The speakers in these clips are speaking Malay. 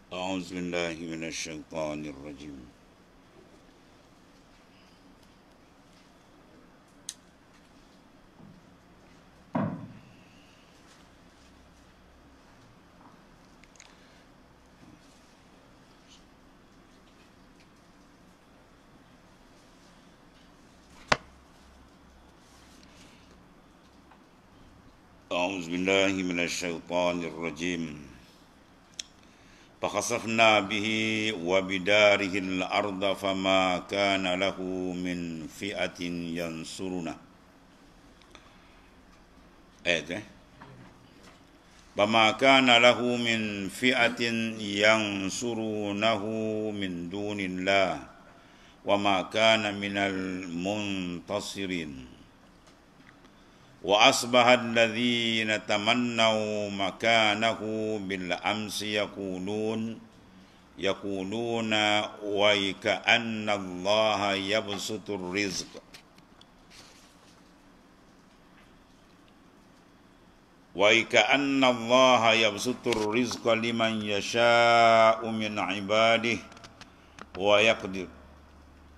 أعوذ بالله من الشيطان الرجيم أعوذ بالله من الشيطان الرجيم فخسفنا به وبداره الأرض فما كان له من فئة ينصرنا فما كان له من فئة ينصرونه من دون الله وما كان من المنتصرين وأصبح الذين تمنوا مكانه بالأمس يقولون ويكأن الله يبسط الرزق ويكأن الله يبسط الرزق لمن يشاء من عباده ويقدر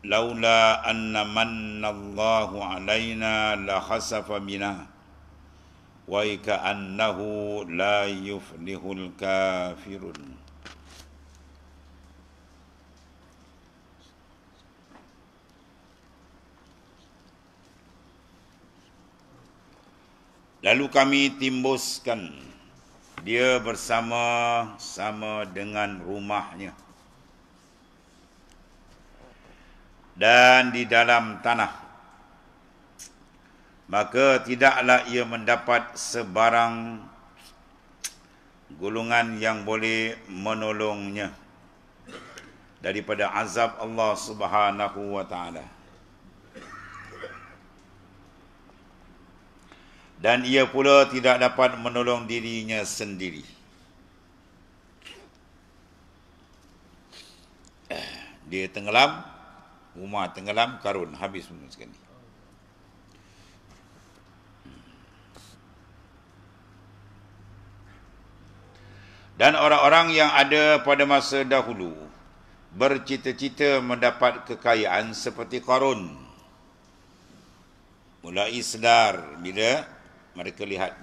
لولا أن من الله علينا لخسف بنا وكأنه لا يفلح الكافرون. Lalu kami timbuskan dia bersama-sama dengan rumahnya dan di dalam tanah, maka tidaklah ia mendapat sebarang golongan yang boleh menolongnya daripada azab Allah Subhanahu wa taala. Dan ia pula tidak dapat menolong dirinya sendiri. Dia tenggelam, rumah tenggelam, karun, habis semua sekali. Dan orang-orang yang ada pada masa dahulu bercita-cita mendapat kekayaan seperti Qarun. Mulai sedar bila mereka lihat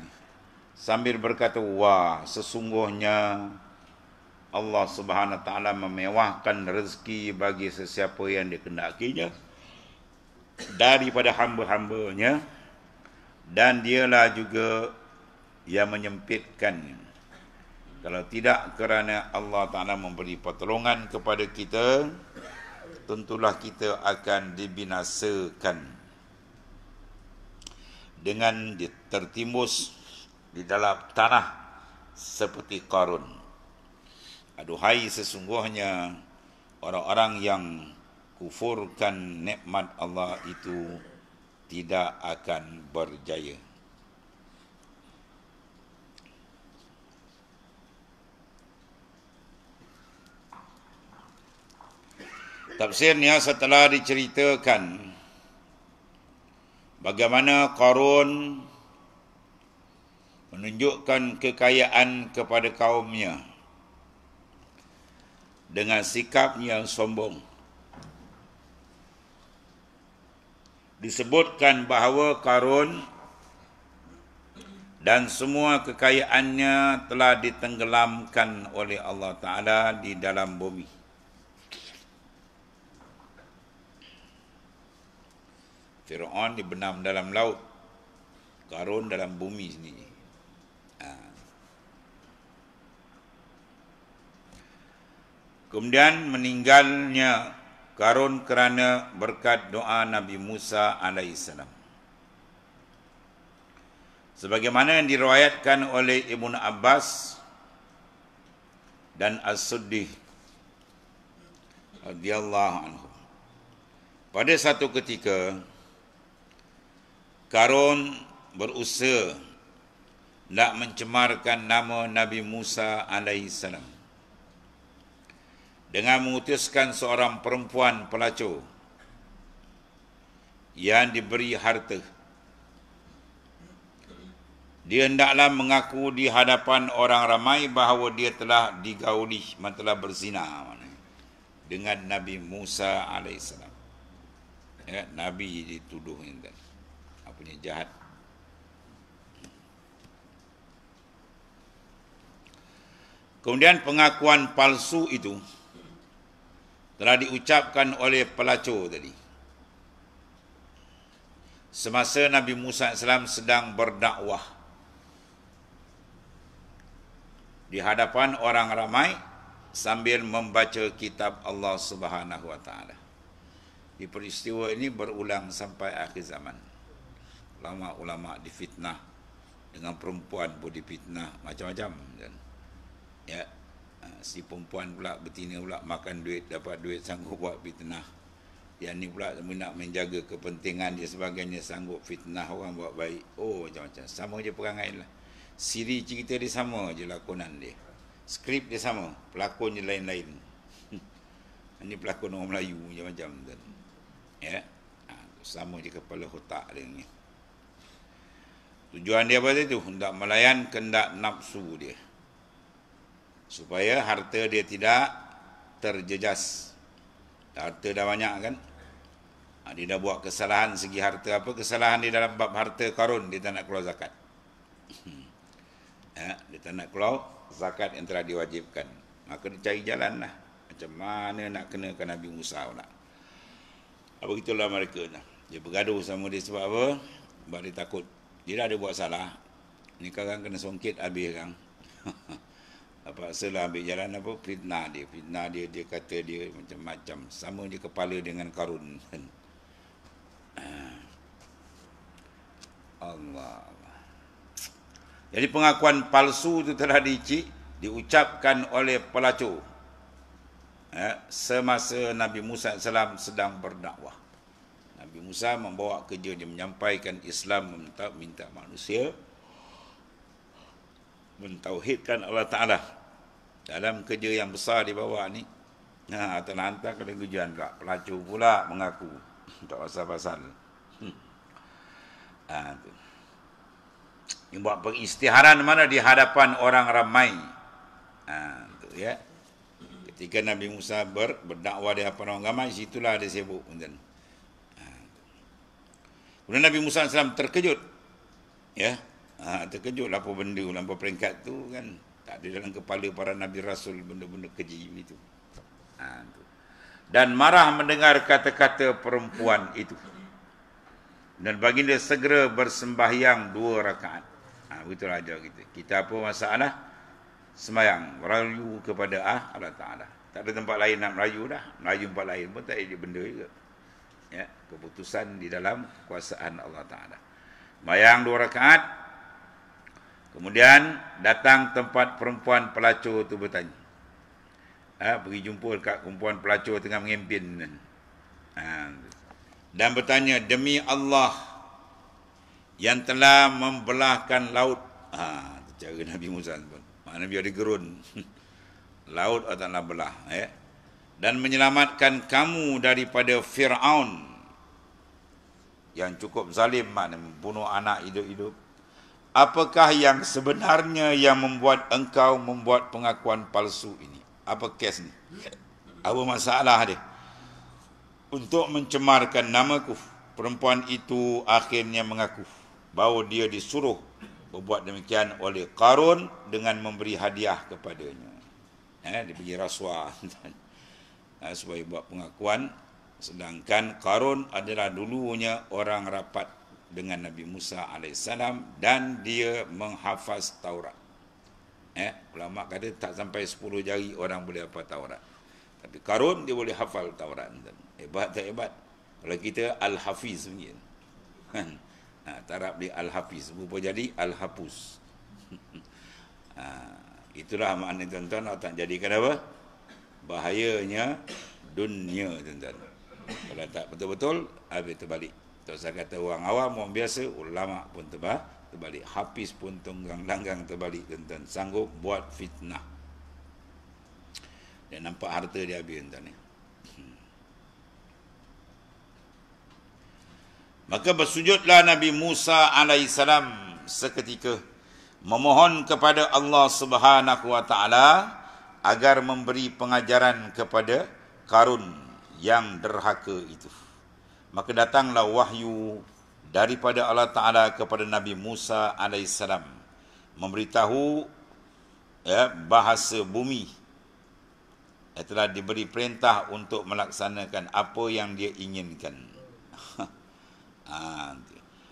sambil berkata, wah, sesungguhnya Allah Subhanahu Wa Taala memewahkan rezeki bagi sesiapa yang dikehendakinya daripada hamba-hambanya, dan dialah juga yang menyempitkannya. Kalau tidak kerana Allah Ta'ala memberi pertolongan kepada kita, tentulah kita akan dibinasakan dengan tertimbus di dalam tanah seperti Qarun. Aduhai, sesungguhnya orang-orang yang kufurkan nikmat Allah itu tidak akan berjaya. Tafsirnya setelah diceritakan bagaimana Qarun menunjukkan kekayaan kepada kaumnya dengan sikap yang sombong. Disebutkan bahawa Qarun dan semua kekayaannya telah ditenggelamkan oleh Allah Ta'ala di dalam bumi. Fir'aun dibenam dalam laut, Qarun dalam bumi sendiri. Kemudian meninggalnya Qarun kerana berkat doa Nabi Musa alaihissalam. Sebagaimana yang diriwayatkan oleh Ibnu Abbas dan As-Suddi radhiyallahu anhu. Pada satu ketika Qarun berusaha nak mencemarkan nama Nabi Musa alaihissalam dengan mengutuskan seorang perempuan pelacur yang diberi harta Dia hendaklah mengaku di hadapan orang ramai bahawa dia telah digauli, telah berzina dengan Nabi Musa alaihissalam. Ya, Nabi dituduh ini apanya jahat. Kemudian pengakuan palsu itu telah diucapkan oleh pelacur tadi. Semasa Nabi Musa AS sedang berdakwah di hadapan orang ramai sambil membaca kitab Allah Subhanahu wa taala. Di peristiwa ini berulang sampai akhir zaman. Ulama-ulama difitnah, dengan perempuan pun difitnah macam-macam kan. Ya, si perempuan pula, betina pula makan duit, dapat duit, sanggup buat fitnah. Yang ni pula nak menjaga kepentingan dia sebagainya, sanggup fitnah orang buat baik. Oh, macam-macam. Sama je perangai lah. Siri cerita dia sama je lakonan dia. Skrip dia sama, pelakon je lain-lain. Ini pelakon orang Melayu macam-macam kan. Ya, sama je kepala otak dia ni. Tujuan dia apa tu? Hendak melayan kehendak nafsu dia, supaya harta dia tidak terjejas. Harta dah banyak kan. Dia dah buat kesalahan segi harta. Apa kesalahan dia dalam bab harta? Karun, dia tak nak keluar zakat. Ya, dia tak nak keluar zakat yang telah diwajibkan. Maka dia cari jalan lah, macam mana nak kenakan Nabi Musa pula. Begitulah mereka. Dia bergaduh sama dia sebab apa? Sebab dia takut dia dah ada buat salah. Ni sekarang kena songkit habis kan. Apa salah ambil jalan apa? Fitnah dia. Fitnah dia, dia kata dia macam-macam. Sama je kepala dengan Karun. Allah. Jadi pengakuan palsu itu telah diucapkan oleh pelacur semasa Nabi Musa AS sedang berdakwah. Nabi Musa membawa kerja dia, menyampaikan Islam, minta manusia mentauhidkan Allah Ta'ala. Dalam kerja yang besar di bawah ni, telah hantar ke tujuan pula. Pelacur pula mengaku. Tak pasal-pasal. Yang buat pengisytiharan mana di hadapan orang ramai. Tu ya. Ketika Nabi Musa berdakwah di hadapan orang ramai, situlah dia sibuk. Kemudian Nabi Musa SAW terkejut. Ya. Terkejut apa benda, apa peringkat tu kan. Tak ada dalam kepala para Nabi Rasul benda-benda keji itu. Dan marah mendengar kata-kata perempuan itu. Dan baginda segera bersembahyang 2 rakaat. Begitulah ajar kita. Kita apa masalah? Sembahyang, merayu kepada Allah Ta'ala. Tak ada tempat lain nak merayu dah. Merayu tempat lain pun tak ada benda juga. Ya, keputusan di dalam kekuasaan Allah Ta'ala. Sembahyang 2 rakaat. Kemudian datang tempat perempuan pelacur tu bertanya. Pergi jumpa dekat perempuan pelacur tengah mengimpin. Dan bertanya, demi Allah yang telah membelahkan laut. Cara Nabi Musa pun. Maknanya biar digerun. Laut Allah Ta'ala belah. Dan menyelamatkan kamu daripada Fir'aun yang cukup zalim, maknanya membunuh anak hidup-hidup. Apakah yang sebenarnya yang membuat engkau membuat pengakuan palsu ini? Apa kes ni? Apa masalah dia? Untuk mencemarkan namaku, perempuan itu akhirnya mengaku bahawa dia disuruh berbuat demikian oleh Karun dengan memberi hadiah kepadanya. Dia bagi rasuah supaya buat pengakuan. Sedangkan Karun adalah dulunya orang rapat dengan Nabi Musa AS dan dia menghafaz Taurat. Ulama kata tak sampai 10 jari orang boleh hafal Taurat. Tapi Karun dia boleh hafal Taurat. Hebat tak hebat? Kalau kita Al-Hafiz punya. Tarab dia Al-Hafiz. Rupa jadi Al-Hapus. Itulah makna tuan-tuan. Allah tak jadikan apa? Bahayanya dunia tuan-tuan. Kalau tak betul-betul, habis terbalik. Tak usah kata orang awam, orang biasa, ulama pun terbalik. Hafiz pun tunggang langgang terbalik tuan-tuan. Sanggup buat fitnah. Dan nampak harta dia habis tuan-tuan ni. Maka bersujudlah Nabi Musa alaihissalam seketika memohon kepada Allah Subhanahu wa taala agar memberi pengajaran kepada Qarun yang derhaka itu. Maka datanglah wahyu daripada Allah Taala kepada Nabi Musa alaihissalam, memberitahu bahasa bumi telah diberi perintah untuk melaksanakan apa yang dia inginkan.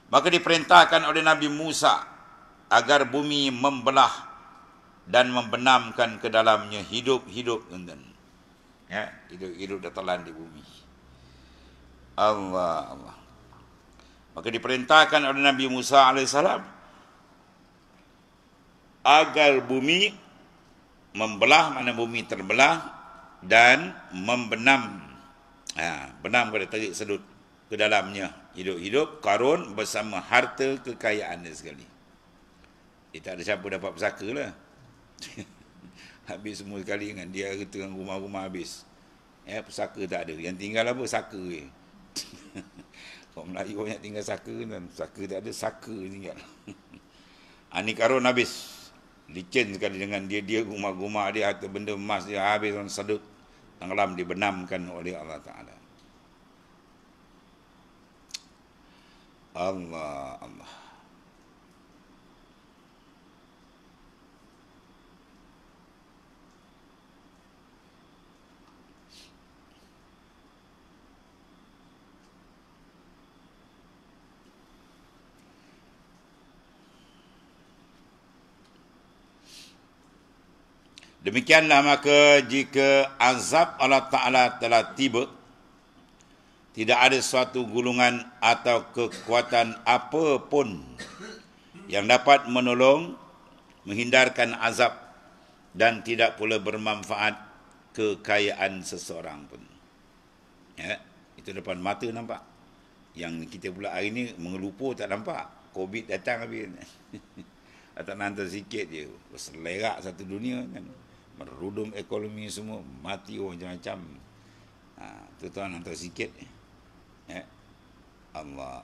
Maka diperintahkan oleh Nabi Musa agar bumi membelah dan membenamkan ke dalamnya hidup-hidup. Hidup-hidup ditelan di bumi. Allah. Maka diperintahkan oleh Nabi Musa alaihissalam agar bumi membelah, mana bumi terbelah, dan membenam. Benam pada tarik sedut ke dalamnya hidup-hidup Qarun bersama harta kekayaannya sekali. Tak ada siapa dapat pesaka lah. Habis semua sekali dengan dia, dengan rumah-rumah habis. Pesaka tak ada. Yang tinggal apa? Saka je. Orang Melayu banyak tinggal saka kan. Saka tak ada, saka tinggal. Ni Qarun habis. Licin sekali dengan dia rumah-rumah dia, harta benda emas dia habis, orang sedut tenggelam, dibenamkan oleh Allah Ta'ala. Allah. Demikianlah maka jika azab Allah Ta'ala telah tiba, tidak ada suatu gulungan atau kekuatan apapun yang dapat menolong, menghindarkan azab, dan tidak pula bermanfaat kekayaan seseorang pun. Itu depan mata nampak. Yang kita pula hari ni mengelupa tak nampak. Covid datang habis. Atau nanti sikit je, berselerak satu dunia kan. Merudum ekonomi semua, mati orang macam-macam. Tuan-tuan hantar sikit. Allah.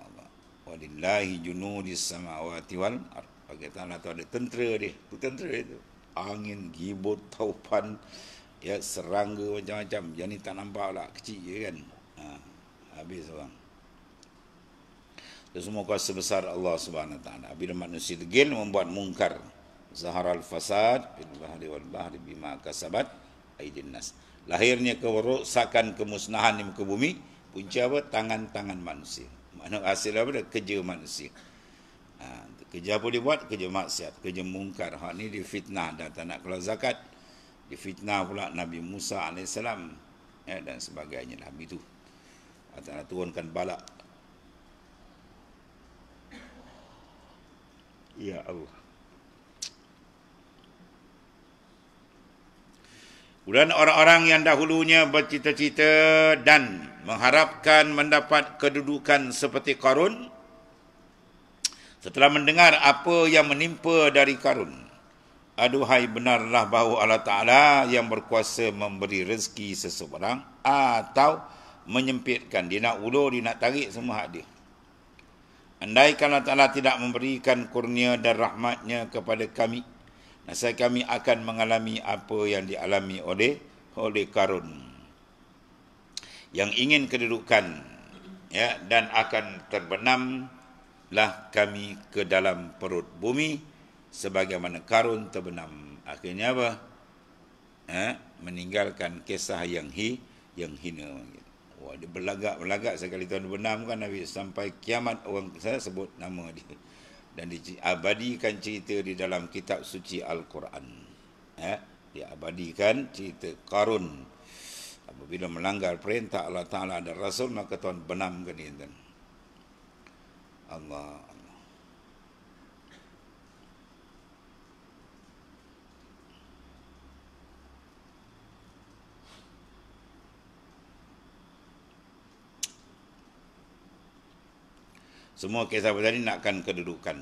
Walillahi junudis samawati wal ard. Bagi Ta'ala tu ada tentera dia. Tu tentera itu. Angin, gibut, taupan, serangga macam-macam. Yang ni tak nampak lah, kecil je kan. Habis orang. Itu semua kuasa besar Allah Subhanahu Wa Ta'ala. Bila manusia degil membuat mungkar, zaharal fasad fil bahri wal bahri bima kasabat aydin nas. Lahirnya kerosakan, kemusnahan di muka bumi, punca apa? Tangan-tangan manusia. Mana hasil apa? Kerja manusia. Kerja apa dia buat? Kerja maksiat, kerja mungkar. Hak ni difitnah, dah tak nak keluar zakat. Difitnah pula Nabi Musa AS, dan sebagainya lah. Begitu. Allah nak turunkan balak. Ya Allah. Kemudian orang-orang yang dahulunya bercita-cita dan mengharapkan mendapat kedudukan seperti Qarun, setelah mendengar apa yang menimpa dari Qarun, aduhai, benarlah bahawa Allah Ta'ala yang berkuasa memberi rezeki seseorang atau menyempitkan. Dia nak ulur, dia nak tarik, semua hak dia. Andaikan Allah Ta'ala tidak memberikan kurnia dan rahmatnya kepada kami, nasib kami akan mengalami apa yang dialami oleh Qarun, yang ingin kedudukan, dan akan terbenamlah kami ke dalam perut bumi sebagaimana Qarun terbenam. Akhirnya apa? Meninggalkan kisah yang hina. Wah, dia berlagak sekali tuan benam kan habis sampai kiamat orang saya sebut nama dia. Dan diabadikan cerita di dalam kitab suci Al-Quran. Diabadikan cerita Qarun. Apabila melanggar perintah Allah Ta'ala dan Rasul, maka Tuhan benamkan dia. Allah. Semua kisah tadi nakkan kedudukan,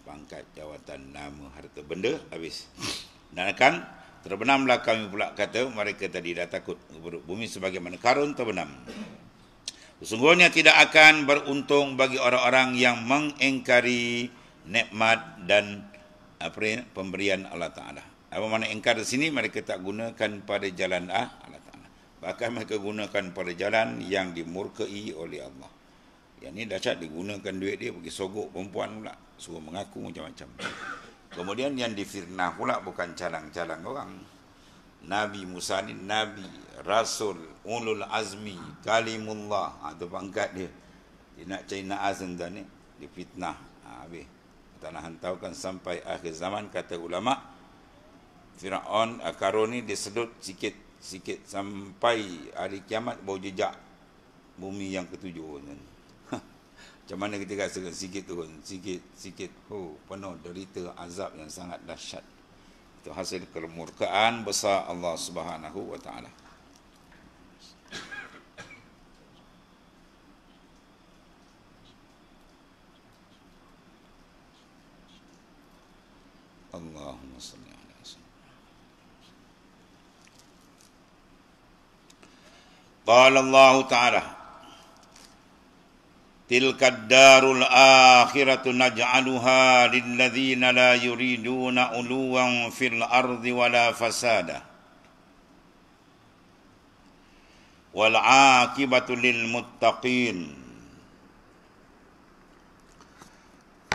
pangkat, jawatan, nama, harta benda, habis. Dan akan terbenamlah kami pula, kata mereka tadi dah takut perut bumi sebagaimana Qarun terbenam. Sesungguhnya tidak akan beruntung bagi orang-orang yang mengingkari nikmat dan pemberian Allah Ta'ala. Apa makna ingkar di sini? Mereka tak gunakan pada jalan Allah Ta'ala. Bahkan mereka gunakan pada jalan yang dimurkai oleh Allah. Yang ni dahsyat, digunakan duit dia pergi sogok perempuan pula, suruh mengaku macam-macam. Kemudian yang difitnah pula bukan calang-calang orang. Nabi Musa ni Nabi, Rasul, Ulul Azmi, Kalimullah. Itu pangkat dia. Dia nak cari naas tentang ni, difitnah. Habis. Tak nak hantaukan sampai akhir zaman, kata ulama. Firaun, Karun ni disedut sikit sampai hari kiamat bau jejak bumi yang ketujuh. Macam mana kita rasakan sikit turun, sikit. Penuh derita azab yang sangat dahsyat. Itu hasil kemurkaan besar Allah Subhanahu wa taala. Allahumma salli ala sayyidina. Qala Allah Ta'ala, tilka darul akhiratu naj'aluha lilladzina la yuriduna uluwan fil ardi wala fasada wal aqibatu lil muttaqin.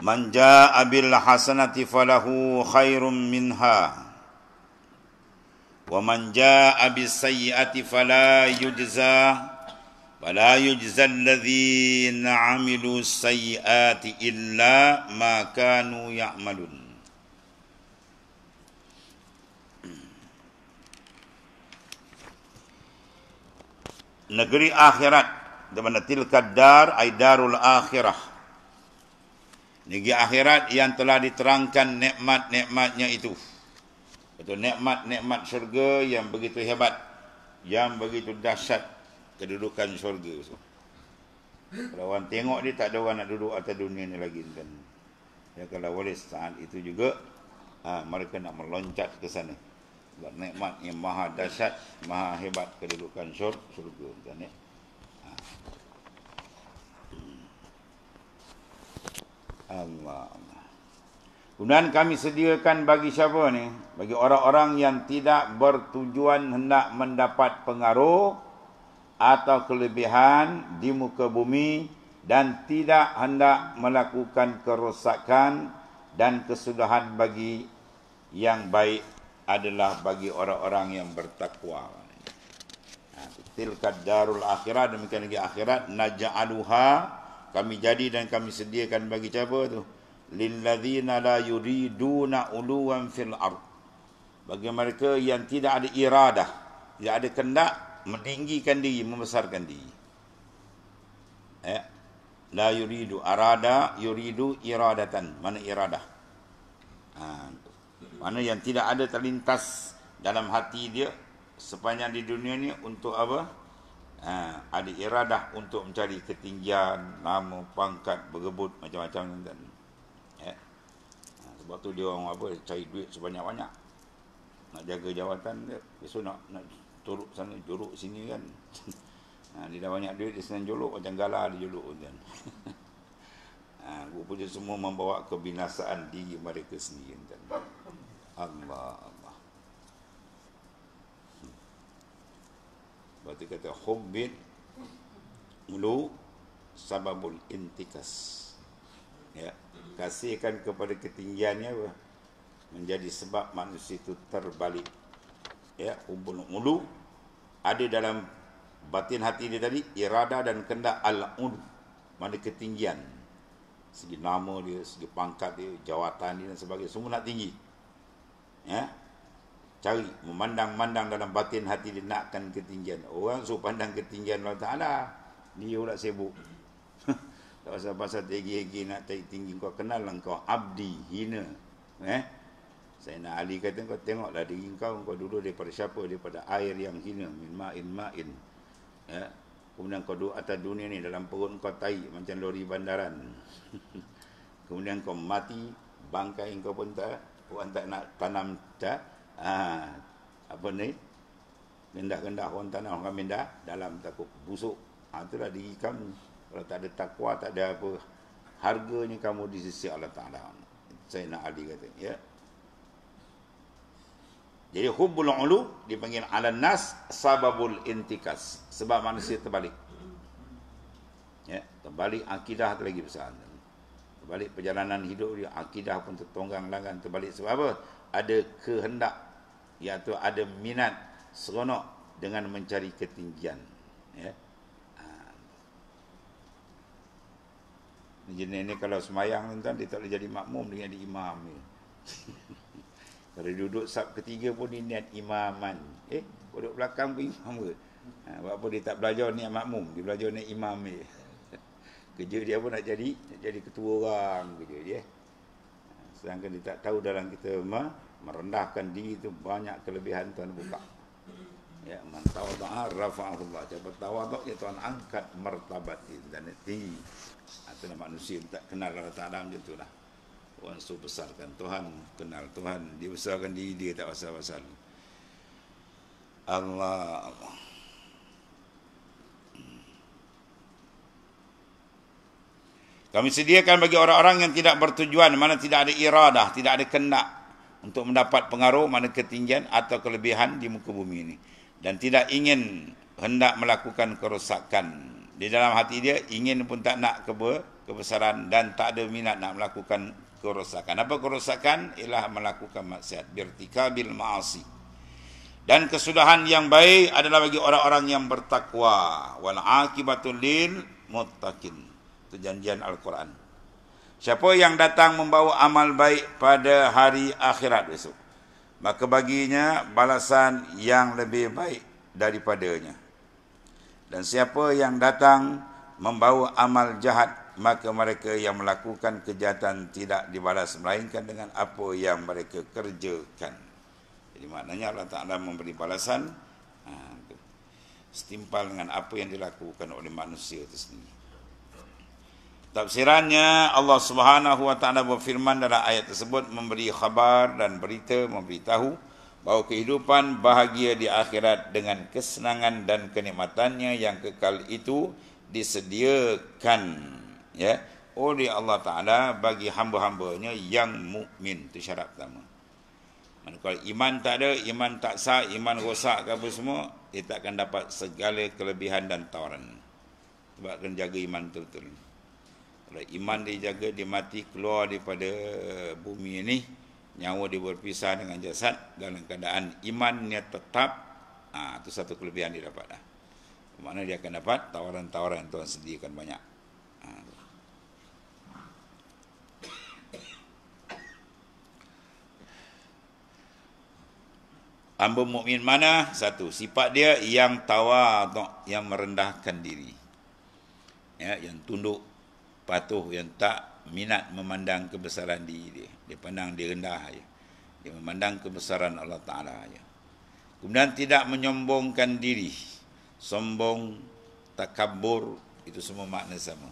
Man jaa'a bil hasanati falahu khairum minha wa man jaa'a bis sayyi'ati fala yujza alladhina 'amilu sayyi'ati illa ma kanu ya'malun. Negeri akhirat, di mana tilka dar ay darul akhirah, negeri akhirat yang telah diterangkan nikmat-nikmatnya itu. Itu nikmat-nikmat syurga yang begitu hebat, yang begitu dahsyat kedudukan syurga. Kalau orang tengok dia, tak ada orang nak duduk atas dunia ni lagi. Dan ya, kalau boleh saat itu juga mereka nak meloncat ke sana. Sebab nikmat yang maha dahsyat, maha hebat kedudukan syurga. Dan, ya. Allah. Kemudian kami sediakan bagi siapa ni? Bagi orang-orang yang tidak bertujuan hendak mendapat pengaruh atau kelebihan di muka bumi dan tidak hendak melakukan kerosakan, dan kesudahan bagi yang baik adalah bagi orang-orang yang bertakwa. Tilka darul akhirah, demikian lagi akhirat, naj'aluha, kami jadi dan kami sediakan bagi siapa tu? Lilladzina la yuriduna uluwan fil ard, bagi mereka yang tidak ada iradah, tidak ada kehendak meninggikan diri, membesarkan diri. La yuridu arada, yuridu iradatan. Mana iradah? Mana yang tidak ada terlintas dalam hati dia sepanjang di dunia ni untuk apa? Ada iradah untuk mencari ketinggian, nama, pangkat, berebut macam-macam. Sebab tu dia orang apa, cari duit sebanyak-banyak, nak jaga jawatan dia. Besok nak turuk sana, juruk sini kan. Dia dah banyak duit, dia senang jolok, macam gala dia jolok kan. Rupanya semua membawa kebinasaan diri mereka sendiri kan. Allah. Berarti kata hubbit ulu sababul intikas. Ya, kasihkan kepada ketinggiannya apa? Menjadi sebab manusia itu terbalik. Ya, hubbul ulu ada dalam batin hati dia tadi, irada dan kehendak al-ulu, mana ketinggian. Segi nama dia, segi pangkat dia, jawatan dia dan sebagainya, semua nak tinggi. Ya. Cari, memandang-mandang dalam batin hati dia nakkan ketinggian. Orang suruh pandang ketinggian Allah Ta'ala, dia pula sibuk. Tak pasal-pasal tinggi-tinggi nak cari tinggi, kau kenal lah kau abdi, hina. Sayyidina Ali kata, kau tengoklah diri kau duduk daripada siapa? Daripada air yang hina, min ma'in. Ya. Kemudian kau duduk atas dunia ni, dalam perut kau tai macam lori bandaran. Kemudian kau mati, bangkai kau pun tak, orang tak nak tanam apa ni, gendah-gendah orang tanah, orang kami dah dalam takut busuk. Itulah diri kamu. Kalau tak ada takwa, tak ada apa, harganya kamu di sisi Allah Ta'ala. Sayyidina Ali kata, ya. Jadi hubbul ulu dipanggil ala nas sababul intikas, sebab manusia terbalik. Ya, terbalik akidah tu lagi besar. Terbalik perjalanan hidup dia, akidah pun tertonggang langgang terbalik. Sebab apa? Ada kehendak, iaitu ada minat seronok dengan mencari ketinggian. Ya. Jenis ni kalau semayang tuan, dia tak boleh jadi makmum, dia jadi imam. Kalau duduk sab ketiga pun dia niat imaman. Duduk belakang pun imam ke? Sebab apa dia tak belajar niat makmum, dia belajar niat imam je. Kerja dia pun nak jadi ketua orang kerja dia. Sedangkan dia tak tahu dalam kita merendahkan diri itu banyak kelebihan Tuhan buka. Ya, man tawadha'a rafa'ahullah. Siapa tawadhu ya Tuhan angkat martabat dan tinggi. Itu manusia tak kenal Allah Taala macam itulah. Orang suruh besarkan Tuhan, kenal Tuhan, dia besarkan diri dia tak pasal-pasal. Allah. Kami sediakan bagi orang-orang yang tidak bertujuan, mana tidak ada iradah, tidak ada kehendak untuk mendapat pengaruh, mana ketinggian atau kelebihan di muka bumi ini. Dan tidak ingin hendak melakukan kerosakan. Di dalam hati dia, ingin pun tak nak kebesaran dan tak ada minat nak melakukan kerosakan. Apa kerosakan? Ialah melakukan maksiat. Birtikabil ma'asi. Dan kesudahan yang baik adalah bagi orang-orang yang bertakwa. Wal akibatul lil muttaqin. Itu janjian Al-Quran. Siapa yang datang membawa amal baik pada hari akhirat besok, maka baginya balasan yang lebih baik daripadanya. Dan siapa yang datang membawa amal jahat, maka mereka yang melakukan kejahatan tidak dibalas melainkan dengan apa yang mereka kerjakan. Jadi maknanya Allah Ta'ala memberi balasan setimpal dengan apa yang dilakukan oleh manusia itu sendiri. Tafsirannya, Allah Subhanahu wa Ta'ala berfirman dalam ayat tersebut, memberi khabar dan berita, memberitahu bahawa kehidupan bahagia di akhirat dengan kesenangan dan kenikmatannya yang kekal itu disediakan oleh Allah Ta'ala bagi hamba-hambanya yang mukmin. Itu syarat pertama. Kalau iman tak ada, iman tak sah, iman rosak ke apa semua, dia tak akan dapat segala kelebihan dan tawaran. Sebab kena jaga iman betul-betul. Kalau iman dijaga, dia mati keluar daripada bumi ini, nyawa dia berpisah dengan jasad dalam keadaan imannya tetap, itu satu kelebihan dia dapat. Maknanya dia akan dapat tawaran-tawaran yang Tuhan sediakan banyak. Hamba mukmin mana? Satu, sifat dia yang tawadhu', yang merendahkan diri. Ya, yang tunduk, patuh, yang tak minat memandang kebesaran diri dia. Dia pandang dia rendah aja. Dia memandang kebesaran Allah Ta'ala aja. Kemudian tidak menyombongkan diri. Sombong, takabur, itu semua makna sama.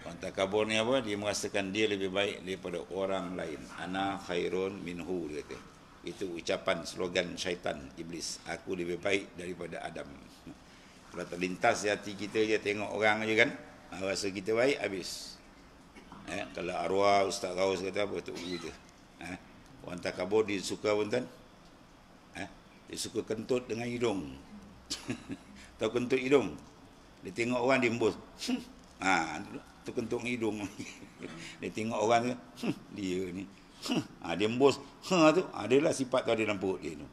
Orang takabur ni apa? Dia merasakan dia lebih baik daripada orang lain. Ana khairun minhu, dia kata. Itu ucapan slogan syaitan iblis. Aku lebih baik daripada Adam. Kalau terlintas di hati kita je tengok orang je kan, rasa kita baik, habis. Kalau arwah Ustaz Raus kata apa, tu kita. Orang takabur dia suka pun tuan. Dia suka kentut dengan hidung. Tahu kentut hidung? Dia tengok orang dia embus. Tu kentut hidung. Dia tengok orang tu, dia ni. Dia embus. Tu adalah sifat tu ada dalam perut dia tu.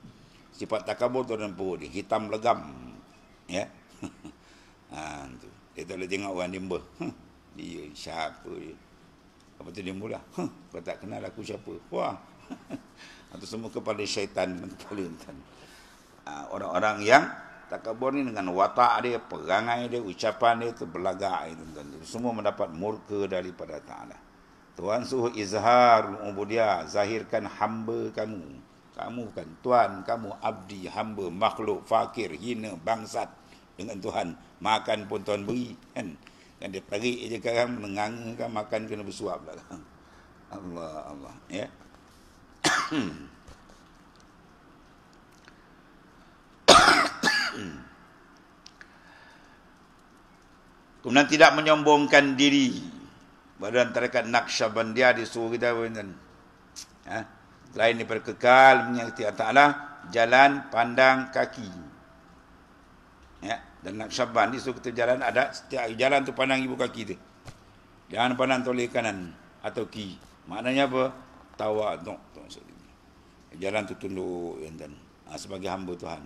Sifat takabur tu dalam perut dia, hitam legam. Ya. Tu. Dia tak boleh tengok orang dia embus. Dia siapa dia? Apa tu dia mula? Kau tak kenal aku siapa? Wah. Itu semua kepala syaitan, kepala intan. Orang-orang yang takabur ni dengan watak dia, perangai dia, ucapan dia, terbelagak itu, semua mendapat murka daripada Ta'ala. Tuhan suruh izhar ubudiyah, zahirkan hamba kamu. Kamu bukan Tuhan, kamu abdi, hamba, makhluk, fakir, hina, bangsat dengan Tuhan. Makan pun Tuhan beri, kan? Kan dia tarik je sekarang, mengangakan makan kena bersuap belakang. Allah, ya. Kemudian tidak menyombongkan diri. Badan tarekat Naqsyabandiyah disuruh kita selain daripada kekal menyakiti Allah Ta'ala, jalan pandang kaki. Ya, dan Naqsyaband ni suruh kita jalan, ada setiap jalan tu pandang ibu kaki tu. Jangan pandang toleh kanan atau kiri. Maknanya apa? Tawaduk tu maksudnya. Jalan tu tunduk dan sebagai hamba Tuhan.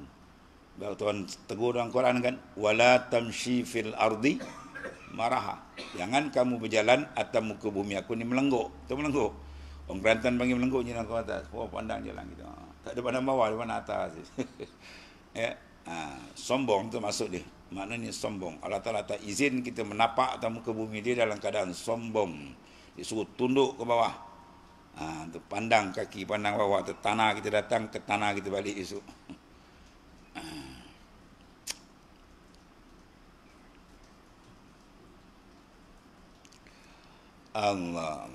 Bahawa Tuhan tegur dalam Quran kan, wala tamshi fil ardi maraha. Jangan kamu berjalan atas muka bumi aku ni melengguk. Tu melengguk. Orang Kelantan panggil melengguk je nak ke atas. Oh, pandang jalan kita. Tak ada pandang bawah, ada pandang atas. Ya. Sombong tu maksud dia. Maknanya sombong. Allah Ta'ala tak izin kita menapak atas muka bumi dia dalam keadaan sombong. Dia suruh tunduk ke bawah. Tu pandang kaki, pandang bawah. Tu tanah kita datang, ke tanah kita balik esok. Allah.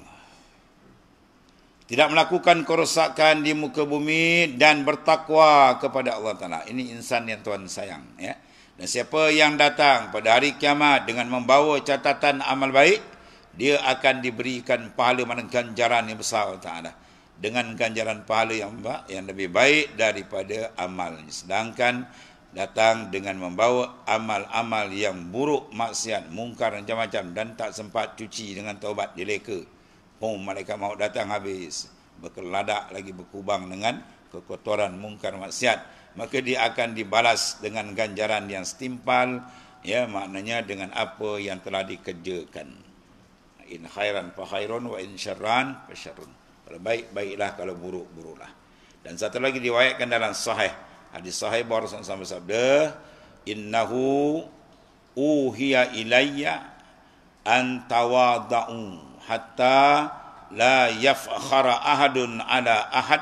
Tidak melakukan kerosakan di muka bumi dan bertakwa kepada Allah Ta'ala. Ini insan yang Tuhan sayang. Ya. Dan siapa yang datang pada hari kiamat dengan membawa catatan amal baik, dia akan diberikan pahala, mana ganjaran yang besar Allah Ta'ala. Dengan ganjaran pahala yang lebih baik daripada amalnya. Sedangkan datang dengan membawa amal-amal yang buruk, maksiat, mungkar macam-macam dan tak sempat cuci dengan taubat, dia leka. Malaikat maut datang habis, berkeladak lagi, berkubang dengan kekotoran mungkar maksiat, maka dia akan dibalas dengan ganjaran yang setimpal, ya, maknanya dengan apa yang telah dikerjakan. In khairan fa khairun wa in syarran fa syarrun. Kalau baik, baiklah, kalau buruk, buruklah. Dan satu lagi diriwayatkan dalam sahih, hadis sahih bahawa Rasulullah bersabda, innahu uhiya ilayya an tawada'u hatta la yafkhara ahadun ala ahad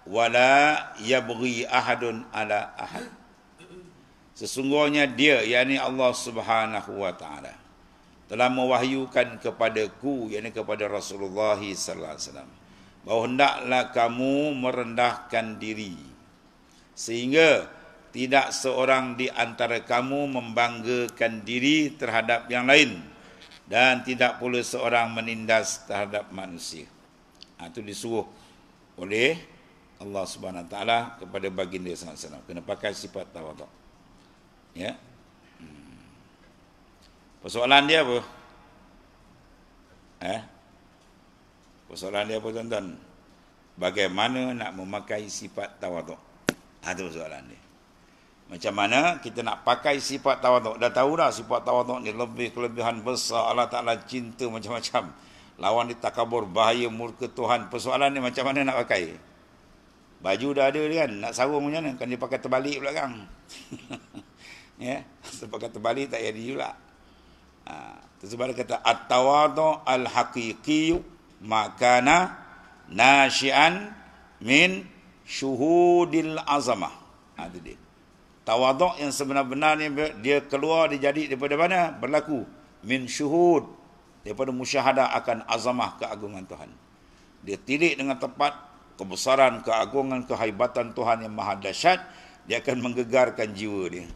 wala yabghi ahadun ala ahad. Sesungguhnya dia, yakni Allah Subhanahu wa taala, telah mewahyukan kepadaku, yakni kepada Rasulullah sallallahu alaihi wasallam, bahawa hendaklah kamu merendahkan diri sehingga tidak seorang di antara kamu membanggakan diri terhadap yang lain, dan tidak pula seorang menindas terhadap manusia. Itu disuruh oleh Allah Subhanahu Wa Taala kepada baginda sallallahu alaihi wasallam. Kena pakai sifat tawaduk. Ya. Persoalan dia apa? Persoalan dia apa, tuan-tuan? Bagaimana nak memakai sifat tawaduk? Itu persoalan dia. Macam mana kita nak pakai sifat tawaduk? Dah tahu dah sifat tawaduk ni lebih kelebihan besar. Allah Ta'ala cinta macam-macam. Lawan dia takabur, bahaya, murka Tuhan. Persoalan ni macam mana nak pakai? Baju dah ada kan, nak sarung macam mana? Kan dia pakai terbalik belakang. Ya, pakai terbalik tak jadi pula. Sebab dia kata at-tawaduk al-haqiqi makana nasyian min syuhudil azamah. Itu dia. Tawaduk yang sebenar-benarnya dia keluar, dia jadi daripada mana? Berlaku min syuhud, daripada musyahadah akan azamah, keagungan Tuhan. Dia tilik dengan tepat kebesaran, keagungan, kehaibatan Tuhan yang maha dahsyat. Dia akan menggegarkan jiwa dia.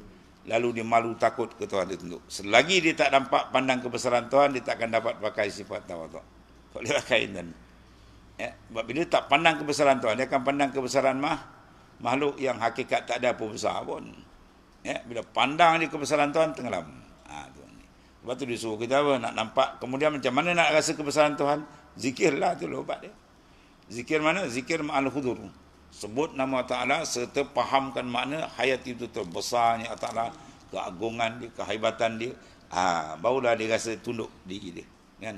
Lalu dia malu takut ke Tuhan dia tunduk. Selagi dia tak nampak pandang kebesaran Tuhan, dia tak akan dapat pakai sifat tawaduk. Boleh pakai dan sebab bila tak pandang kebesaran Tuhan, dia akan pandang kebesaran makhluk yang hakikat tak ada apa besar pun. Bila pandang dia kebesaran Tuhan, tenggelam. Sebab tu disuruh kita apa? Nak nampak. Kemudian macam mana nak rasa kebesaran Tuhan? Zikirlah, tu obat dia. Zikir mana? Zikir ma'al hudur. Sebut nama Ta'ala serta fahamkan makna hayat itu terbesarnya Ta'ala, keagungan dia, kehebatan dia. Barulah dia rasa tunduk diri dia. Kan?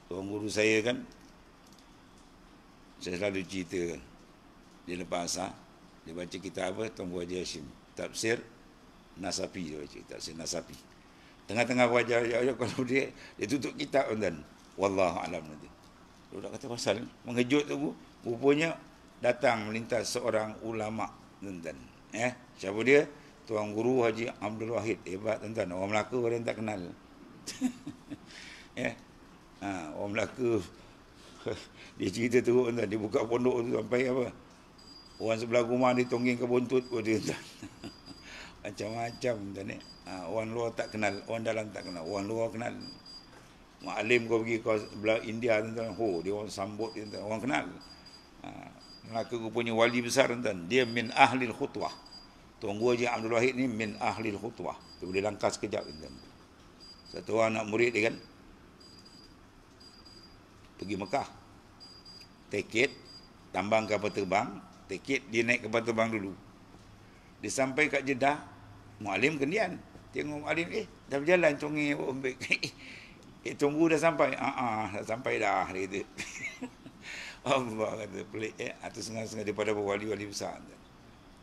Tuan guru saya kan, saya selalu cerita, dia lepas asar, dia baca kitab apa, Tuan Guru Haji Hashim, tafsir Nasafi, dia baca tafsir Nasafi. Tengah-tengah wajah kalau dia tutup kitab dan wallahu alam nanti. Dia dah kata pasal mengejut tu, rupanya datang melintas seorang ulama tuan-tuan. Siapa dia? Tuan Guru Haji Abdul Wahid. Hebat tuan-tuan. Orang Melaka orang tak kenal. Orang Melaka dia cerita teruk tuan, dia buka pondok tu sampai apa, orang sebelah rumah dia tonggeng ke buntut pun dia tuan. Macam-macam tuan ni. Orang luar tak kenal, orang dalam tak kenal, orang luar kenal. Mu'alim kau pergi kau belah India tuan, dia orang sambut dia tuan, orang kenal. Melaka rupanya wali besar tuan, dia min ahlil khutwah. Tuan Guru Haji Abdul Wahid ni min ahlil khutwah. Dia boleh langkah sekejap tuan. Satu orang anak murid dia kan pergi Mekah. Tiket tambang kapal terbang, tiket dia naik kapal terbang dulu. Dia sampai kat Jeddah, Mu'alim kendian. Tengok Mu'alim, dah berjalan congi ambil. Tunggu dah sampai. Dah sampai dah, dia kata. Allah kata, pelik atau setengah-setengah daripada wali-wali besar.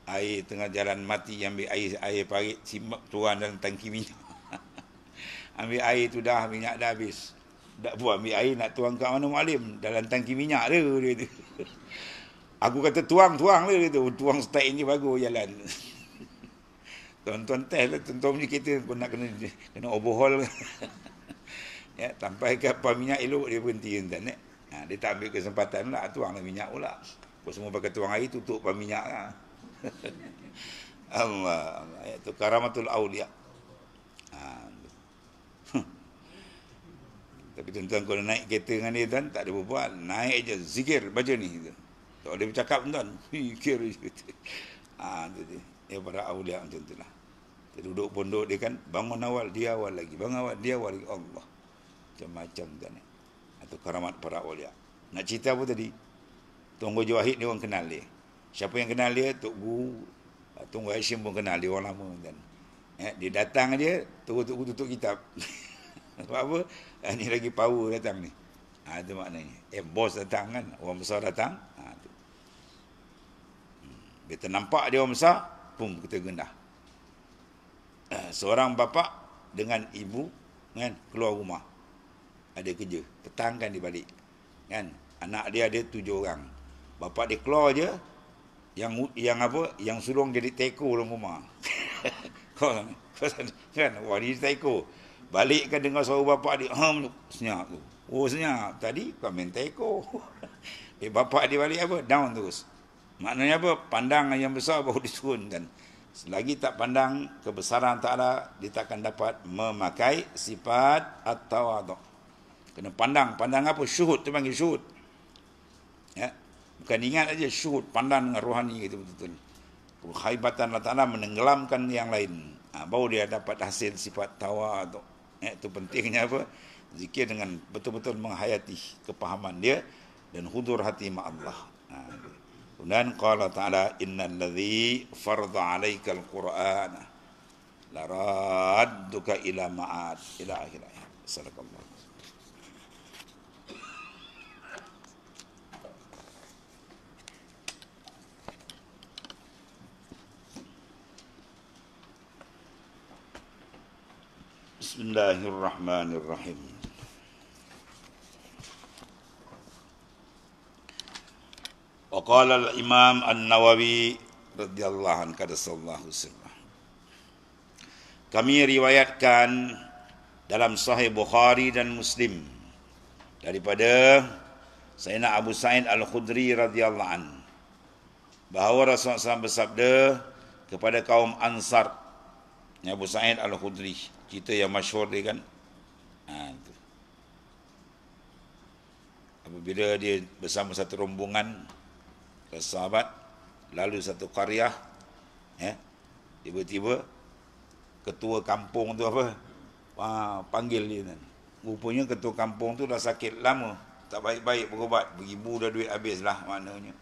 Air tengah jalan mati, ambil air parit, simak tuan dalam tangki minyak. Ambil air tu dah, minyak dah habis. Tak buat ambil air, nak tuang kat mana Mu'alim? Dalam tangki minyak dia kata. Aku kata tuang lah, dia kata. Tuang start ni bagus jalan. Tuan-tuan test lah, tuan-tuan punya kereta pun nak kena overhaul. Ya, sampai ke pam minyak elok dia berhenti tuan. Dia tak ambil kesempatan pula, tuanglah minyak pula. Kau semua pakai tuang air, tutup pam minyak lah. Allah. Itu karamatul awliya. Tapi tuan-tuan kalau naik kereta dengan dia tuan, tak ada berbual. Naik je, zikir, baca ni. Tak ada bercakap tuan. Zikir je. Ya para awliya macam tu lah. Dia duduk pondok dia kan, bangun awal, dia awal lagi. Bangun awal, dia awal lagi. Allah. Macam-macam tuan. Atau karamat para awliya. Nak cerita apa tadi? Tuan Guru Wahid ni orang kenal dia. Siapa yang kenal dia? Tok Guru, Tuan Guru Hashim pun kenal dia, orang lama tuan. Dia datang je, terus Tok Guru tutup kitab. Sebab apa? Ni lagi power datang ni. Itu maknanya. Bos datang kan, orang besar datang. Tu. Bila ternampak dia orang besar, pum, kita gendah. Seorang bapa dengan ibu kan keluar rumah. Ada kerja. Petang kan dia balik. Kan? Anak dia ada 7 orang. Bapa dia keluar je, yang apa? Yang sulung jadi teko dalam rumah. Kan? Wah, dia teko. Balik kan dengar suara bapak dia, senyap tu. Oh, senyap. Tadi kau main teko. Bapak dia balik apa? Down terus. Maknanya apa? Pandang yang besar baru diturunkan. Selagi tak pandang kebesaran Ta'ala, dia takkan dapat memakai sifat at-tawadhu. Kena pandang. Pandang apa? Syuhud. Itu panggil syuhud. Ya. Bukan ingat aja syuhud. Pandang dengan rohani itu betul-betul. Kehaibatan Allah Ta'ala menenggelamkan yang lain. Baru dia dapat hasil sifat tawadhu. Itu pentingnya apa? Zikir dengan betul-betul menghayati kepahaman dia dan hudur hati ma Allah. Dan qala ta'ala innal ladzi farada 'alaikal qur'ana laradduka ila ma'ad ila akhir ayat. Sadaqallah. Bismillahirrahmanirrahim. Wa qala al-Imam An-Nawawi radhiyallahu anhu qaddasallahu sirrah. Kami riwayatkan dalam Sahih Bukhari dan Muslim daripada Sayyidina Abu Sa'id Al-Khudri radhiyallahu anhu bahawa Rasulullah SAW bersabda kepada kaum Ansar. Abu Sa'id Al-Khudri, cerita yang masyhur dia kan. Tu. Apabila dia bersama satu rombongan sahabat lalu satu qaryah, tiba-tiba ketua kampung tu apa? Panggil dia kan. Rupanya ketua kampung tu dah sakit lama, tak baik-baik berubat, beribu dah duit habis lah maknanya.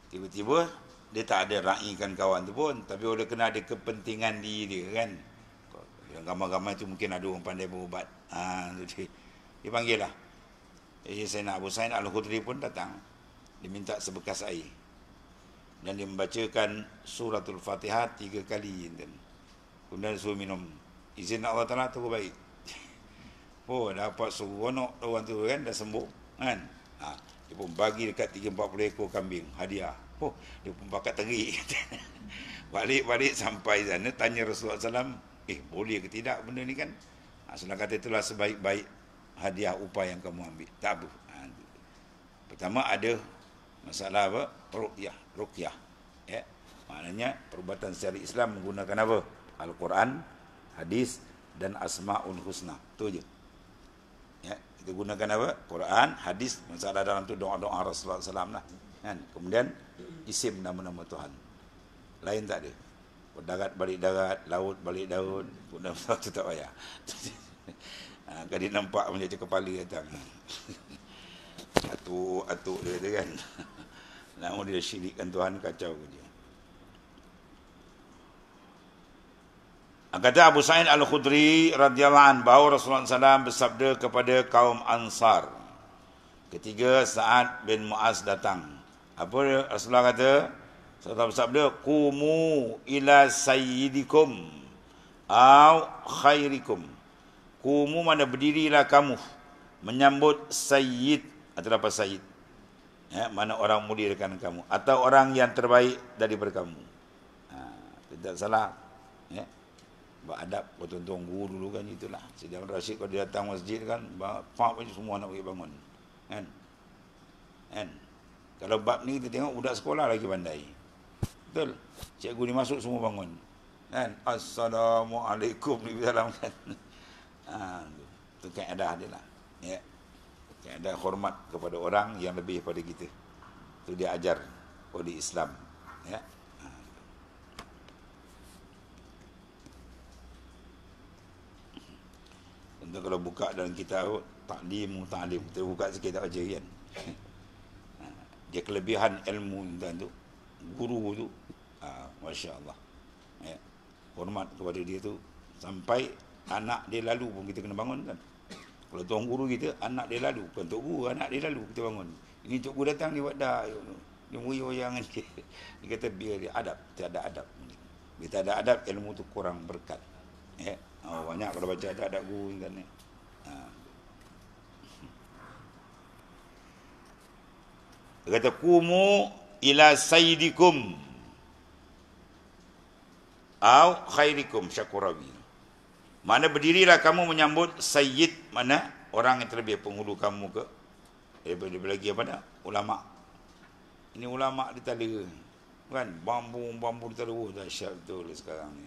Tiba-tiba dia tak ada raikan kawan tu pun, tapi oleh kena ada kepentingan diri dia kan. Yang gambar-gambar tu mungkin ada orang pandai berubat. Dia panggil lah. Sayyidina Abu Sa'id Al-Khudri pun datang. Dia minta sebekas air. Dan dia membacakan suratul Fatihah 3 kali. Kemudian suruh minum. Izin Allah Ta'ala tu baik. Dapat seronok orang tu kan, dah sembuh kan. Dia pun bagi dekat 3-40 ekor kambing hadiah. Dia pun pakat terik. Balik-balik sampai sana tanya Rasulullah SAW, boleh ke tidak benda ni kan? Rasulullah kata itulah sebaik-baik hadiah upah yang kamu ambil. Tak apa. Pertama ada masalah apa? Ruqyah. Ya. Maknanya perubatan secara Islam menggunakan apa? Al-Quran, hadis dan asmaul husna. Itu je. Ya, kita gunakan apa? Quran, hadis, masalah dalam tu doa-doa Rasulullah SAW lah. Kan? Kemudian isim nama-nama Tuhan. Lain tak ada. Darat balik darat, laut balik laut, pun tu tak payah. Kalau dia nampak macam kepala datang. Atuk dia kan. Namun dia syirikkan Tuhan, kacau ke dia. Kata Abu Sa'id Al-Khudri radhiyallahu anhu bahawa Rasulullah SAW bersabda kepada kaum Ansar ketika Sa'ad bin Mu'az datang. Apa Rasulullah kata? Rasulullah bersabda, "Qumu ila sayyidikum au khairikum." Qumu mana berdirilah kamu menyambut sayyid atau apa sayyid. Ya, mana orang muliakan kamu atau orang yang terbaik daripada kamu. Tidak salah. Ya. Beradab, bertuntun guru dulu kan itulah. Sidi Ahmad Rashid kalau dia datang masjid kan, pak pun semua nak pergi bangun. Kan? Kan? Kalau bab ni kita tengok budak sekolah lagi pandai. Betul? Cikgu ni masuk semua bangun. Kan? Assalamualaikum ni salam kan. Itu kaedah dia lah. Ya. Kaedah hormat kepada orang yang lebih daripada kita. Itu dia ajar oleh Islam. Ya. Tentu kalau buka dalam kitab ta'lim, kita buka sikit tak baca kan. Dia kelebihan ilmu tu, guru tu, masya-Allah. Ya. Hormat kepada dia tu sampai anak dia lalu pun kita kena bangun kan. Kalau tuan guru kita, anak dia lalu, bukan tok guru, anak dia lalu kita bangun. Ini tok guru datang dia buat dah. Dia muyang dia. Dia kata biar dia adab, tiada adab. Bila tak ada adab, ilmu tu kurang berkat. Ya. Banyak kalau baca adab guru kan ni. Dia kata kumu ila sayyidikum au khairikum syakurawi. Mana berdirilah kamu menyambut sayyid, mana orang yang terlebih penghulu kamu ke daripada lagi apa dah? Ulama. Ini ulama di tala. Kan bambu di tala. Dahsyat betul sekarang ni.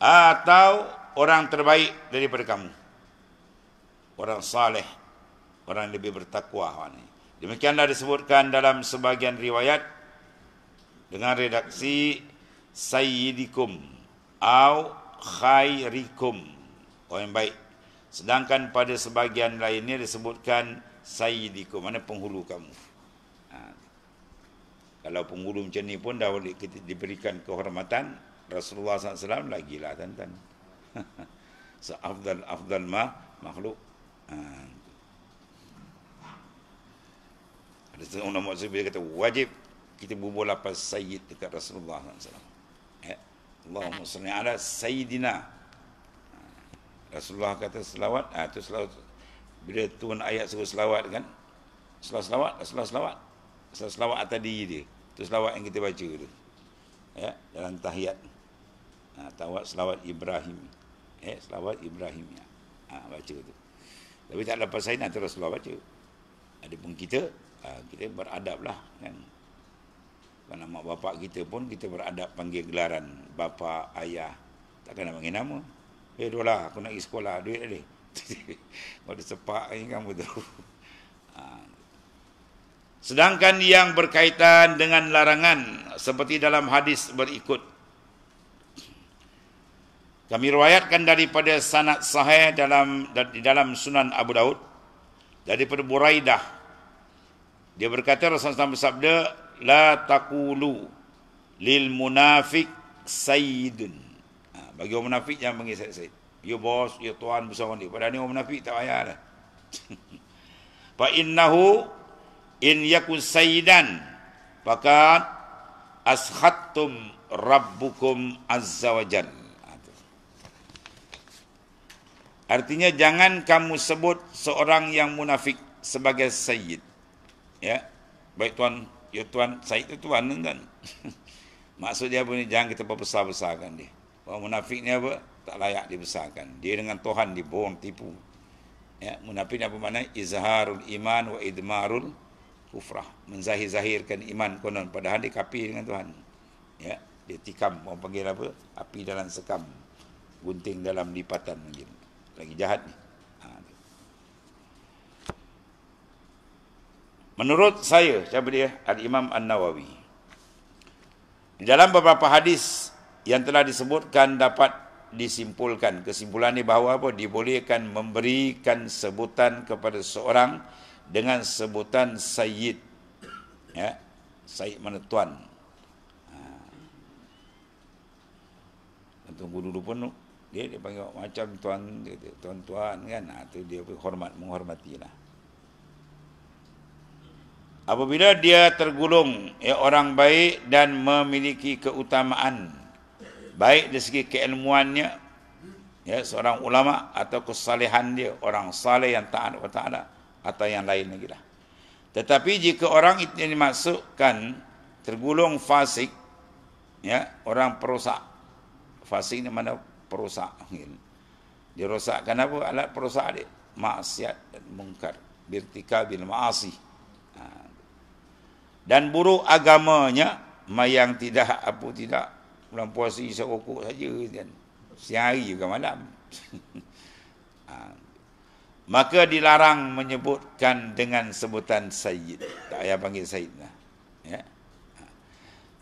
Atau orang terbaik daripada kamu, orang saleh, orang yang lebih bertakwa ni. Demikianlah disebutkan dalam sebagian riwayat dengan redaksi sayyidikum au khairikum, orang yang baik. Sedangkan pada sebagian lainnya disebutkan sayyidikum, mana penghulu kamu. Kalau penghulu macam ni pun dah boleh kita diberikan kehormatan. Rasulullah SAW lagi lah tuan-tuan. Seafdal makhluk. Ada setengah ulama dia kata wajib kita bubuh lapas sayyid dekat Rasulullah SAW. Ya. Allahumma salli ala sayyidina. Rasulullah kata selawat, tu selawat. Bila turun ayat suruh selawat kan, selawat atas diri dia. Tu selawat yang kita baca tu. Ya, dalam tahiyat. Selawat Ibrahim. Selawat Ibrahim. Baca tu. Tapi tak lepas saya nanti Rasulullah baca. Adapun kita beradab lah kan. Kalau mak bapak kita pun kita beradab panggil gelaran bapa, ayah. Takkan nak panggil nama. Dolah aku nak pergi sekolah, duit ada. Kalau sepak ni kan betul. Sedangkan yang berkaitan dengan larangan seperti dalam hadis berikut. Kami riwayatkan daripada sanad sahih di dalam Sunan Abu Daud daripada Buraidah. Dia berkata Rasulullah SAW bersabda, la taqulu lil munafiq sayyidun. Bagi orang munafik jangan panggil sayyid. Ya bos, ya tuan besar ni. Padahal ni orang munafik tak payah dah. Fa innahu in yakun sayyidan faqad askhattum rabbukum azza wa jalla. Artinya jangan kamu sebut seorang yang munafik sebagai sayyid. Ya. Baik tuan, ya tuan, sayyid itu tuan kan. Maksud dia apa ni, jangan kita berbesar-besarkan dia. Orang munafik ni apa? Tak layak dibesarkan. Dia dengan Tuhan dibohong, tipu. Ya, munafik ni apa makna? Izharul iman wa idmarul kufrah. Menzahir-zahirkan iman konon padahal dia kafir dengan Tuhan. Ya, dia tikam, orang panggil apa? Api dalam sekam. Gunting dalam lipatan mungkin. Lagi jahat ni. Menurut saya, siapa dia? Al-Imam An-Nawawi. Di dalam beberapa hadis yang telah disebutkan dapat disimpulkan. Kesimpulan ini bahawa apa? Dibolehkan memberikan sebutan kepada seorang dengan sebutan Sayyid. Ya, Sayyid mana tuan. Tunggu dulu pun dia panggil macam tuan-tuan kan. Itu dia menghormatilah. Apabila dia tergolong orang baik dan memiliki keutamaan baik dari segi keilmuannya, seorang ulama, atau kesalehan dia, orang saleh yang taat kepada Taala, atau yang lain lagi lah. Tetapi jika orang itu yang dimasukkan tergolong fasik, orang perosak. Fasik ni mana perosak. Dia rosakkan apa? Alat perosak dia. Maksiat dan mungkar. Birtikabil ma'asi. Dan buruk agamanya, yang tidak bulan puasa serokok saja kan. Siang hari juga malam. Maka dilarang menyebutkan dengan sebutan Sayyid. Tak payah panggil Sayyid lah.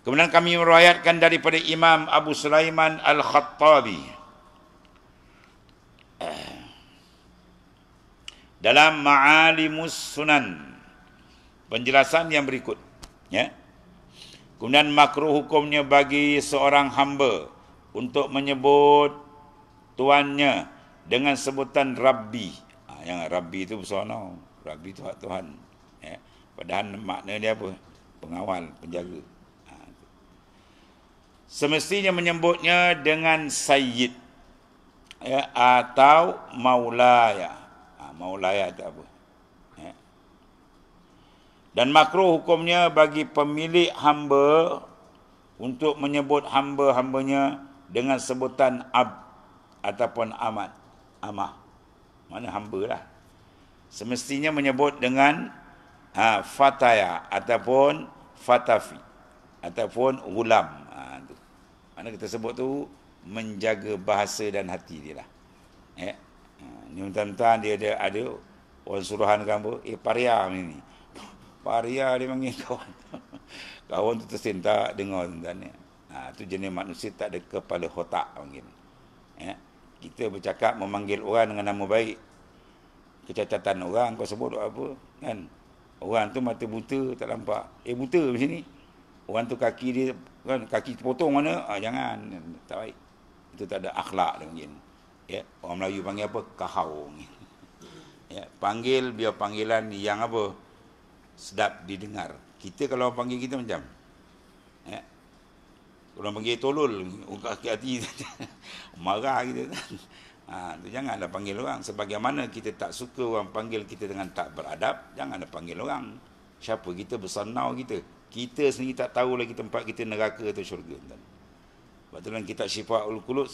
Kemudian kami meriwayatkan daripada Imam Abu Sulaiman Al-Khattabi dalam Ma'alimus Sunan, penjelasan yang berikut. Kemudian makruh hukumnya bagi seorang hamba untuk menyebut tuannya dengan sebutan Rabbi. Yang Rabbi itu bersono, Rabbi itu hak Tuhan. Padahal makna dia apa? Pengawal, penjaga. Semestinya menyebutnya dengan Sayyid, atau Maulaya. Maulaya itu apa? Dan makruh hukumnya bagi pemilik hamba untuk menyebut hamba-hambanya dengan sebutan Ab ataupun Amad. Amah. Mana hamba lah. Semestinya menyebut dengan Fataya ataupun Fatafi ataupun Ghulam. Mana kita sebut tu menjaga bahasa dan hati dia lah. Ni tuan-tuan dia ada orang suruhan kamu, paria ni. Paria dia panggil kawan. Kawan tu tersentak dengar tuan-tuan ni. Tu jenis manusia tak ada kepala otak panggil. Kita bercakap memanggil orang dengan nama baik. Kecacatan orang kau sebut apa kan? Orang tu mata buta tak nampak. Buta macam ni. Orang tu kaki dia kan, kaki terpotong mana? Jangan, tak baik. Itu tak ada akhlak dia mungkin. Orang Melayu panggil apa? Kahau. Panggil biar panggilan yang apa? Sedap didengar. Kita kalau orang panggil kita macam kalau panggil tolol, kaki hati marah kita. Tu janganlah panggil orang. Sebagaimana kita tak suka orang panggil kita dengan tak beradab, janganlah panggil orang. Siapa kita bersanau kita? Kita sendiri tak tahu lagi tempat kita neraka atau syurga. Sebab tu dalam kitab Syifaul Qulub,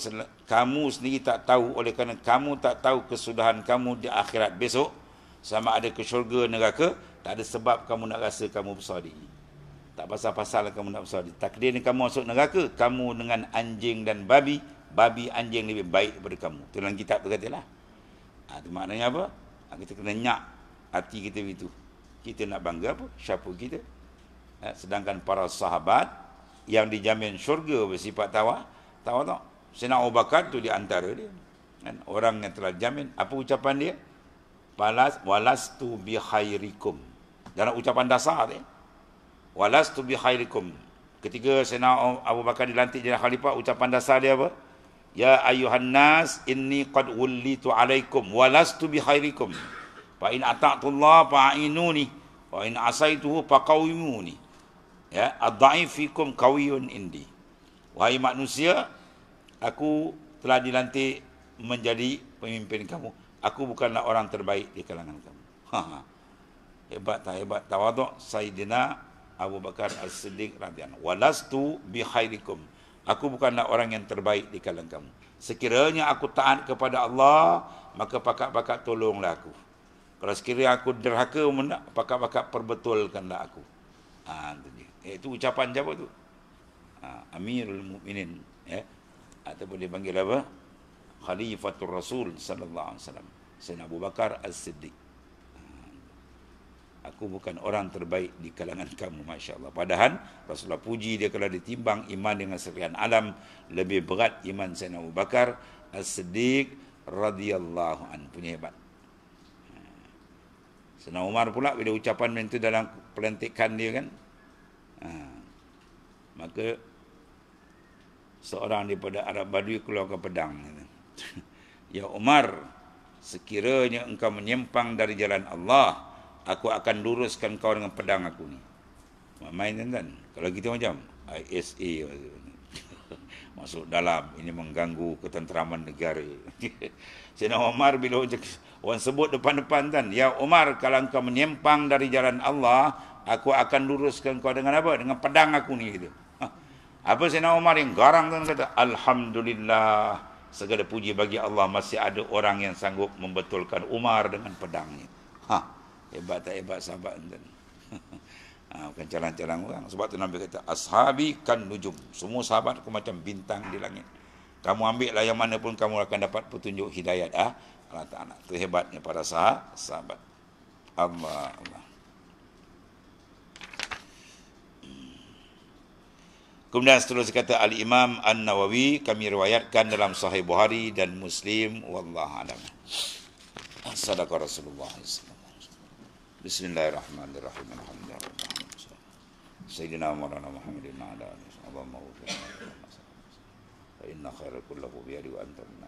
kamu sendiri tak tahu, oleh kerana kamu tak tahu kesudahan kamu di akhirat besok, sama ada ke syurga neraka, tak ada sebab kamu nak rasa kamu besar diri. Tak pasal-pasal kamu nak besar diri. Takdir ni kamu masuk neraka, kamu dengan anjing dan babi anjing lebih baik daripada kamu. Tu dalam kitab tu katalah. Itu maknanya apa? Kita kena nyak hati kita begitu. Kita nak bangga apa? Siapa kita? Sedangkan para sahabat yang dijamin syurga bersifat tawa tak. Sayyidina Abu Bakar tu di antara dia. Orang yang telah jamin. Apa ucapan dia? Walastu bi khairikum. Dalam ucapan dasar dia. Walastu bi khairikum. Ketika Sayyidina Abu Bakar dilantik jadi khalifah, ucapan dasar dia apa? Ya ayuhan nas inni qad wullitu alaikum walastu bi khairikum. Fa in ata'tullah fa'inuni wa in asaituhu faqawimuni. Ad-dha'if fikum qawiyyun indi. Wahai manusia, aku telah dilantik menjadi pemimpin kamu. Aku bukanlah orang terbaik di kalangan kamu. Hebat tak hebat? Tawaduk Sayyidina Abu Bakar As-Siddiq radhiyallahu anhu. Walastu bi khairikum. Aku bukanlah orang yang terbaik di kalangan kamu. Sekiranya aku taat kepada Allah, maka pakak-pakak tolonglah aku. Kalau sekiranya aku derhaka, pakak-pakak perbetulkanlah aku. Itu ucapan siapa tu? Amirul Mukminin, ataupun dipanggil apa? Khalifatul Rasul sallallahu alaihi wasallam, Sayyidina Abu Bakar As-Siddiq. Aku bukan orang terbaik di kalangan kamu, Masya Allah. Padahal Rasulullah puji dia kalau ditimbang iman dengan sekalian alam, lebih berat iman Sayyidina Abu Bakar As-Siddiq radhiyallahu anhu. Punya hebat. Sayyidina Umar pula bila ucapan itu dalam pelantikan dia kan, maka seorang daripada Arab Badui keluarkan pedang. Ya Umar, sekiranya engkau menyimpang dari jalan Allah, aku akan luruskan kau dengan pedang aku ni. Main kan? Kalau kita macam ISA masuk dalam, ini mengganggu ketenteraman negara. Sayyidina Umar bila orang sebut depan-depan kan, ya Umar, kalau engkau menyimpang dari jalan Allah, aku akan luruskan kau dengan apa? Dengan pedang aku ni gitu. Apa Sayyidina Umar yang garang kan kata, Alhamdulillah, segala puji bagi Allah, masih ada orang yang sanggup membetulkan Umar dengan pedangnya. Hebat tak hebat sahabat kan? Bukan calang-calang orang. Sebab tu Nabi kata, ashabi kan nujum. Semua sahabat aku macam bintang di langit. Kamu ambil lah yang mana pun, kamu akan dapat petunjuk hidayat. Allah Ta'ala. Itu hebatnya para sahabat. Allah. Kemudian seterusnya kata Al-Imam An-Nawawi, kami riwayatkan dalam Sahih Bukhari dan Muslim, wallahu a'lam. Sadaqa Rasulullah sallallahu alaihi wasallam. Bismillahirrahmanirrahim. Alhamdulillah. Sayyidina Maulana Muhammadin ala alihi wa sahbihi. Allahumma ighfir lana fa inna khairal kullahu bi yadi wa anta min